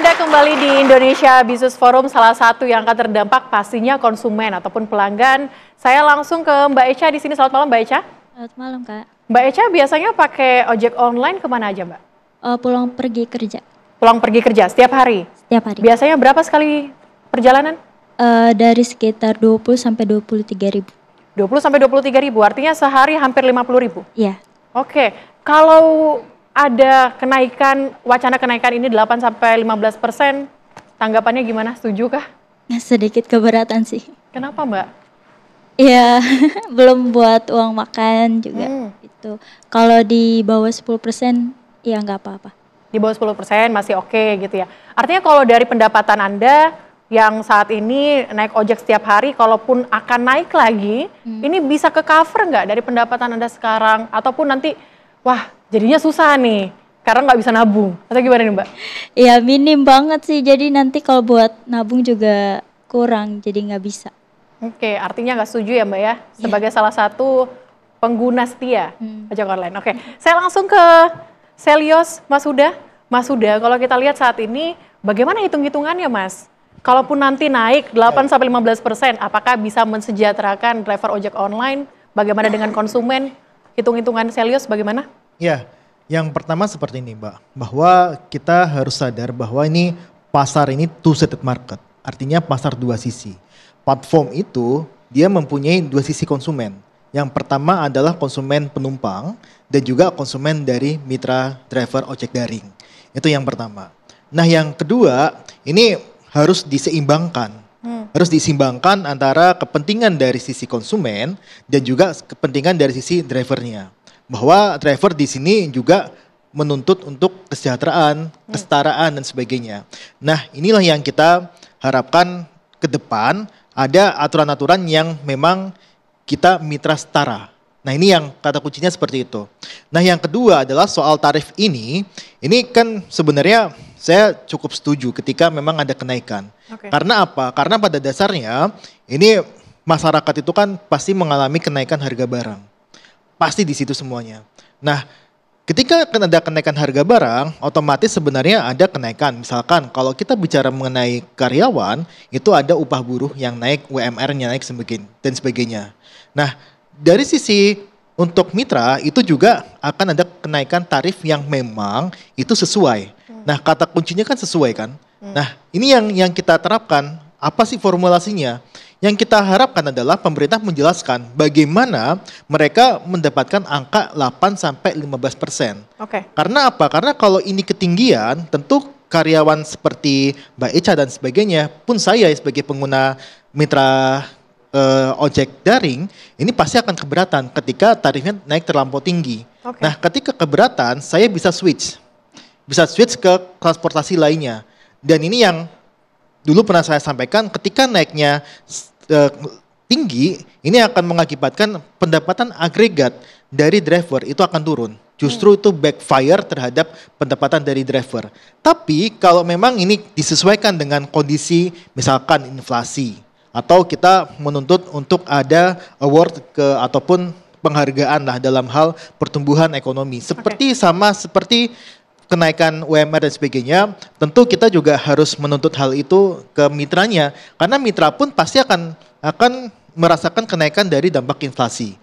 Anda kembali di Indonesia Business Forum, salah satu yang akan terdampak pastinya konsumen ataupun pelanggan. Saya langsung ke Mbak Echa di sini. Selamat malam Mbak Echa. Selamat malam Kak. Mbak Echa biasanya pakai ojek online kemana aja Mbak? Pulang pergi kerja. Pulang pergi kerja setiap hari? Setiap hari. Biasanya berapa sekali perjalanan? Dari sekitar 20 sampai 23 ribu. 20 sampai 23 ribu, artinya sehari hampir 50 ribu? Iya. Oke, kalau ada kenaikan, wacana kenaikan ini 8 sampai 15%, tanggapannya gimana? Setuju kah? Sedikit keberatan sih. Kenapa Mbak? Iya, belum buat uang makan juga gitu. Kalau di bawah 10% ya nggak apa-apa. Di bawah 10% masih oke gitu ya. Artinya kalau dari pendapatan Anda yang saat ini naik ojek setiap hari, kalaupun akan naik lagi, ini bisa ke cover nggak dari pendapatan Anda sekarang? Ataupun nanti, wah jadinya susah nih, karena nggak bisa nabung. Atau gimana nih Mbak? Ya minim banget sih, jadi nanti kalau buat nabung juga kurang, jadi nggak bisa. Oke, artinya nggak setuju ya Mbak ya, sebagai salah satu pengguna setia ojek online. Oke, saya langsung ke Selyos, Mas Huda. Mas Huda, kalau kita lihat saat ini, bagaimana hitung-hitungannya Mas? Kalaupun nanti naik 8-15%, apakah bisa mensejahterakan driver ojek online? Bagaimana dengan konsumen? Hitung-hitungan Selyos bagaimana? Ya, yang pertama seperti ini Mbak, bahwa kita harus sadar bahwa ini pasar ini two-sided market, artinya pasar dua sisi. Platform itu dia mempunyai dua sisi konsumen. Yang pertama adalah konsumen penumpang dan juga konsumen dari mitra driver ojek daring. Itu yang pertama. Nah yang kedua, ini harus diseimbangkan. Harus diseimbangkan antara kepentingan dari sisi konsumen dan juga kepentingan dari sisi drivernya. Bahwa driver di sini juga menuntut untuk kesejahteraan, kesetaraan dan sebagainya. Nah, inilah yang kita harapkan ke depan ada aturan-aturan yang memang kita mitra setara. Nah, ini yang kata kuncinya seperti itu. Nah, yang kedua adalah soal tarif ini kan sebenarnya saya cukup setuju ketika memang ada kenaikan. Karena apa? Karena pada dasarnya ini masyarakat itu kan pasti mengalami kenaikan harga barang. Pasti di situ semuanya. Nah, ketika ada kenaikan harga barang, otomatis sebenarnya ada kenaikan. Misalkan kalau kita bicara mengenai karyawan, itu ada upah buruh yang naik, UMR-nya naik dan sebagainya. Nah, dari sisi untuk mitra itu juga akan ada kenaikan tarif yang memang itu sesuai. Nah, kata kuncinya kan sesuai kan. Nah, ini yang kita terapkan. Apa sih formulasinya? Yang kita harapkan adalah pemerintah menjelaskan bagaimana mereka mendapatkan angka 8-15%. Karena apa? Karena kalau ini ketinggian, tentu karyawan seperti Mbak Echa dan sebagainya, pun saya sebagai pengguna mitra ojek daring, ini pasti akan keberatan ketika tarifnya naik terlampau tinggi. Nah, ketika keberatan, saya bisa switch ke transportasi lainnya. Dan ini yang dulu pernah saya sampaikan, ketika naiknya tinggi, ini akan mengakibatkan pendapatan agregat dari driver itu akan turun. Justru itu backfire terhadap pendapatan dari driver. Tapi kalau memang ini disesuaikan dengan kondisi misalkan inflasi, atau kita menuntut untuk ada award ataupun penghargaan lah dalam hal pertumbuhan ekonomi. Seperti kenaikan UMR dan sebagainya, tentu kita juga harus menuntut hal itu ke mitranya, karena mitra pun pasti akan merasakan kenaikan dari dampak inflasi.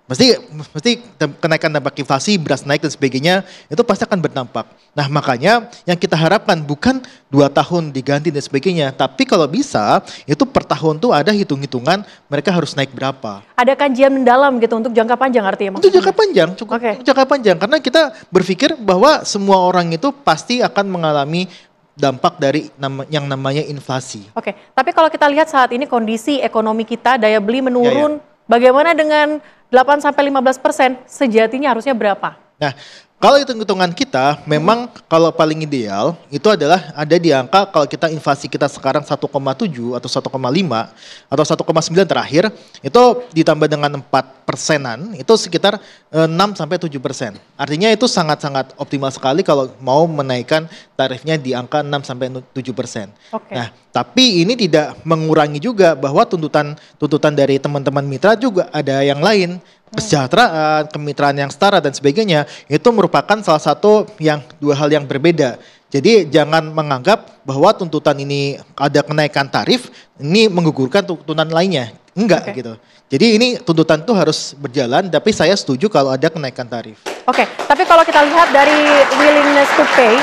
Mesti kenaikan dampak inflasi, beras naik dan sebagainya, itu pasti akan berdampak. Nah, makanya yang kita harapkan bukan 2 tahun diganti dan sebagainya, tapi kalau bisa itu per tahun tuh ada hitung-hitungan mereka harus naik berapa. Ada kajian mendalam gitu untuk jangka panjang artinya? Untuk jangka panjang, cukup jangka panjang, karena kita berpikir bahwa semua orang itu pasti akan mengalami dampak dari yang namanya inflasi. Tapi kalau kita lihat saat ini kondisi ekonomi kita, daya beli menurun, bagaimana dengan 8-15%, sejatinya harusnya berapa? Nah, kalau hitung-hitungan kita, memang kalau paling ideal itu adalah ada di angka kalau kita inflasi kita sekarang 1,7 atau 1,5 atau 1,9 terakhir, itu ditambah dengan 4%-an, itu sekitar 6-7%. Artinya itu sangat-sangat optimal sekali kalau mau menaikkan tarifnya di angka 6-7%. Nah, tapi ini tidak mengurangi juga bahwa tuntutan dari teman-teman mitra juga ada yang lain. Kesejahteraan, kemitraan yang setara dan sebagainya, itu merupakan salah satu dua hal yang berbeda. Jadi jangan menganggap bahwa tuntutan ini ada kenaikan tarif, ini menggugurkan tuntutan lainnya. Enggak gitu. Jadi ini tuntutan itu harus berjalan, tapi saya setuju kalau ada kenaikan tarif. Oke, tapi kalau kita lihat dari willingness to pay,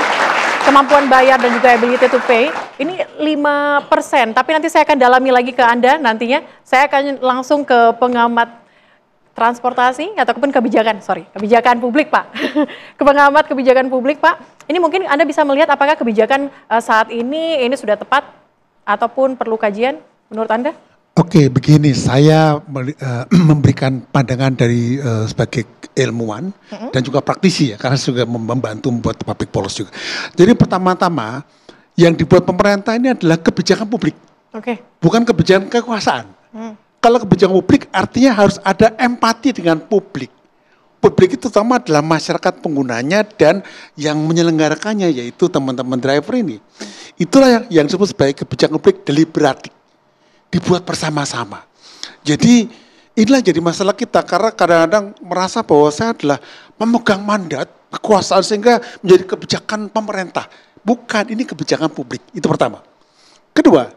kemampuan bayar dan juga ability to pay, ini 5%. Tapi nanti saya akan dalami lagi ke Anda nantinya. Saya akan langsung ke pengamat transportasi ataupun kebijakan publik, Pak. Ke pengamat kebijakan publik, Pak. Ini mungkin Anda bisa melihat apakah kebijakan saat ini sudah tepat ataupun perlu kajian menurut Anda? Oke, begini, saya memberikan pandangan dari sebagai ilmuwan dan juga praktisi ya, karena juga membantu membuat public policy juga. Jadi pertama-tama yang dibuat pemerintah ini adalah kebijakan publik, bukan kebijakan kekuasaan. Kalau kebijakan publik artinya harus ada empati dengan publik. Publik itu terutama adalah masyarakat penggunanya dan yang menyelenggarakannya, yaitu teman-teman driver ini. Itulah yang disebut sebagai kebijakan publik deliberatif, dibuat bersama-sama. Jadi inilah jadi masalah kita, karena kadang-kadang merasa bahwa saya adalah memegang mandat kekuasaan sehingga menjadi kebijakan pemerintah. Bukan, ini kebijakan publik, itu pertama. Kedua,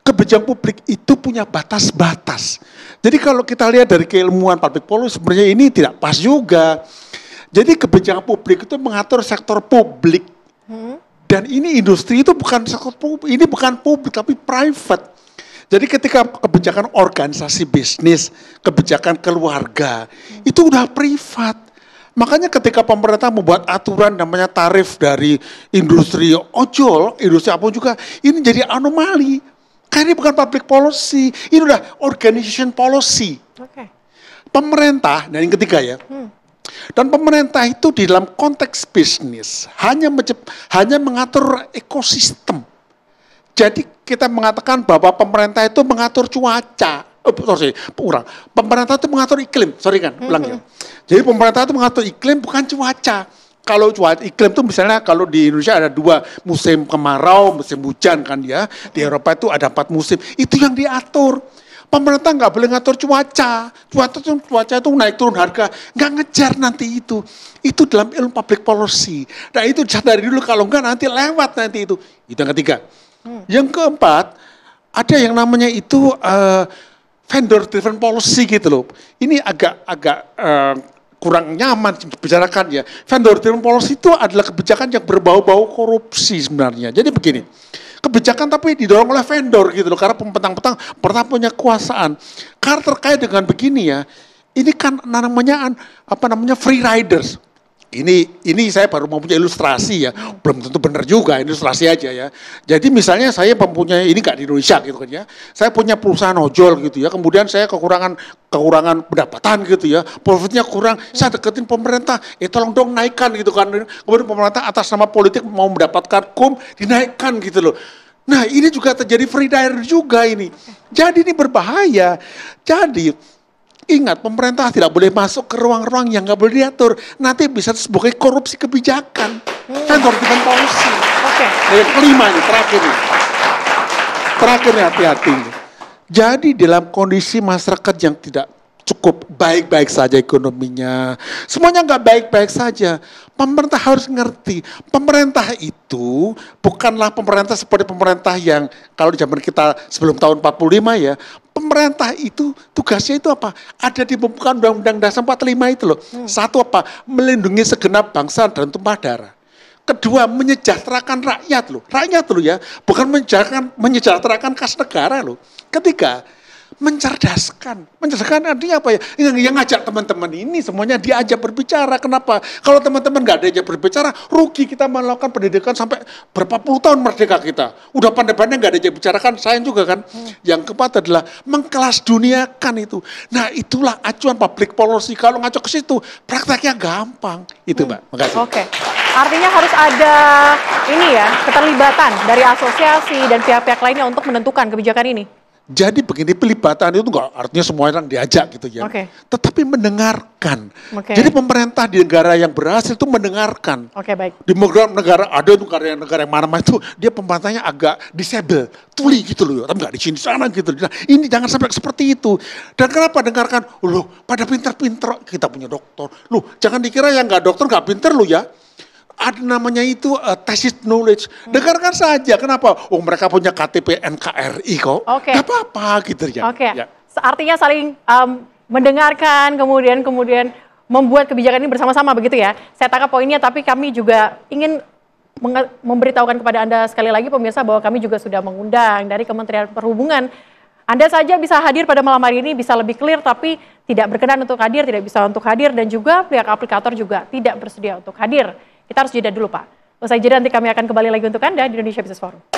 kebijakan publik itu punya batas-batas. Jadi kalau kita lihat dari keilmuan public policy, sebenarnya ini tidak pas juga. Jadi kebijakan publik itu mengatur sektor publik. Dan ini industri itu bukan sektor publik, ini bukan publik tapi private. Jadi ketika kebijakan organisasi bisnis, kebijakan keluarga, itu udah privat. Makanya ketika pemerintah membuat aturan namanya tarif dari industri ojol, industri apapun juga, ini jadi anomali. Karena ini bukan public policy, ini udah organization policy. Pemerintah, dan yang ketiga ya, dan pemerintah itu di dalam konteks bisnis hanya mengatur ekosistem. Jadi kita mengatakan bahwa pemerintah itu mengatur cuaca, pemerintah itu mengatur iklim, ulang ya. Jadi pemerintah itu mengatur iklim bukan cuaca. Kalau cuaca iklim itu misalnya kalau di Indonesia ada 2 musim kemarau, musim hujan kan ya. Di Eropa itu ada 4 musim. Itu yang diatur. Pemerintah nggak boleh ngatur cuaca. Cuaca itu naik turun harga, nggak ngejar nanti itu. Itu dalam ilmu public policy. Nah itu dari dulu, kalau nggak nanti lewat nanti itu. Itu yang ketiga. Yang keempat, ada yang namanya itu vendor driven policy gitu loh. Ini agak kurang nyaman dibicarakan ya. Vendor driven policy itu adalah kebijakan yang berbau-bau korupsi sebenarnya. Jadi begini, kebijakan tapi didorong oleh vendor gitu loh, karena petang-petang pernah punya kekuasaan. Karena terkait dengan begini ya, ini kan namanya free riders. Ini saya baru mempunyai ilustrasi ya, belum tentu benar juga, ilustrasi aja ya. Jadi misalnya saya mempunyai, ini nggak di Indonesia gitu kan ya, saya punya perusahaan ojol gitu ya, kemudian saya kekurangan pendapatan gitu ya, profitnya kurang, saya deketin pemerintah, tolong dong naikkan gitu kan, kemudian pemerintah atas nama politik mau mendapatkan dinaikkan gitu loh. Nah ini juga terjadi free rider juga ini, jadi ini berbahaya. Jadi ingat, pemerintah tidak boleh masuk ke ruang-ruang yang nggak boleh diatur. Nanti bisa sebagai korupsi kebijakan. Vendor driven policy. Dan yang kelima ini, terakhir nih hati-hati. Jadi dalam kondisi masyarakat yang tidak cukup baik-baik saja ekonominya, semuanya nggak baik-baik saja, pemerintah harus ngerti, pemerintah itu bukanlah pemerintah seperti pemerintah yang kalau di zaman kita sebelum tahun 45 ya, pemerintah itu tugasnya itu apa? Ada di pembukaan Undang-Undang Dasar 45 itu loh. Satu apa? Melindungi segenap bangsa dan tumpah darah. Kedua, menyejahterakan rakyat loh. Rakyat loh ya, bukan menyejahterakan kas negara loh. Ketiga, mencerdaskan artinya apa ya? Yang ngajak teman-teman ini semuanya diajak berbicara. Kenapa? Kalau teman-teman nggak diajak berbicara, rugi kita melakukan pendidikan sampai berapa puluh tahun merdeka kita. Udah pandai-pandai nggak diajak bicarakan, sayang juga kan. Yang keempat adalah mengkelas duniakan itu. Nah itulah acuan public policy. Kalau ngaco ke situ, prakteknya gampang. Itu Mbak. Makasih. Oke. Artinya harus ada ini ya, keterlibatan dari asosiasi dan pihak-pihak lainnya untuk menentukan kebijakan ini. Jadi begini, pelibatan itu enggak artinya semua orang diajak gitu ya. Tetapi mendengarkan. Jadi pemerintah di negara yang berhasil itu mendengarkan. Baik. Di negara ada tuh negara yang mana-mana itu dia pemerintahnya agak disable, tuli gitu loh. Tapi enggak di sini sana gitu. Nah, ini jangan sampai seperti itu. Dan kenapa dengarkan? Loh, pada pinter-pinter kita punya dokter. Loh, jangan dikira yang enggak dokter enggak pinter loh ya. ada namanya itu tacit knowledge. Dengarkan saja, kenapa? Oh mereka punya KTP NKRI kok. Oke. Gak apa-apa gitu ya. Oke, Ya. artinya saling mendengarkan, kemudian membuat kebijakan ini bersama-sama begitu ya. Saya tangkap poinnya, tapi kami juga ingin memberitahukan kepada Anda sekali lagi pemirsa bahwa kami juga sudah mengundang dari Kementerian Perhubungan. Anda saja bisa hadir pada malam hari ini, bisa lebih clear, tapi tidak berkenan untuk hadir, tidak bisa untuk hadir, dan juga pihak aplikator juga tidak bersedia untuk hadir. Kita harus jeda dulu Pak. Usai jeda nanti kami akan kembali lagi untuk Anda di Indonesia Business Forum.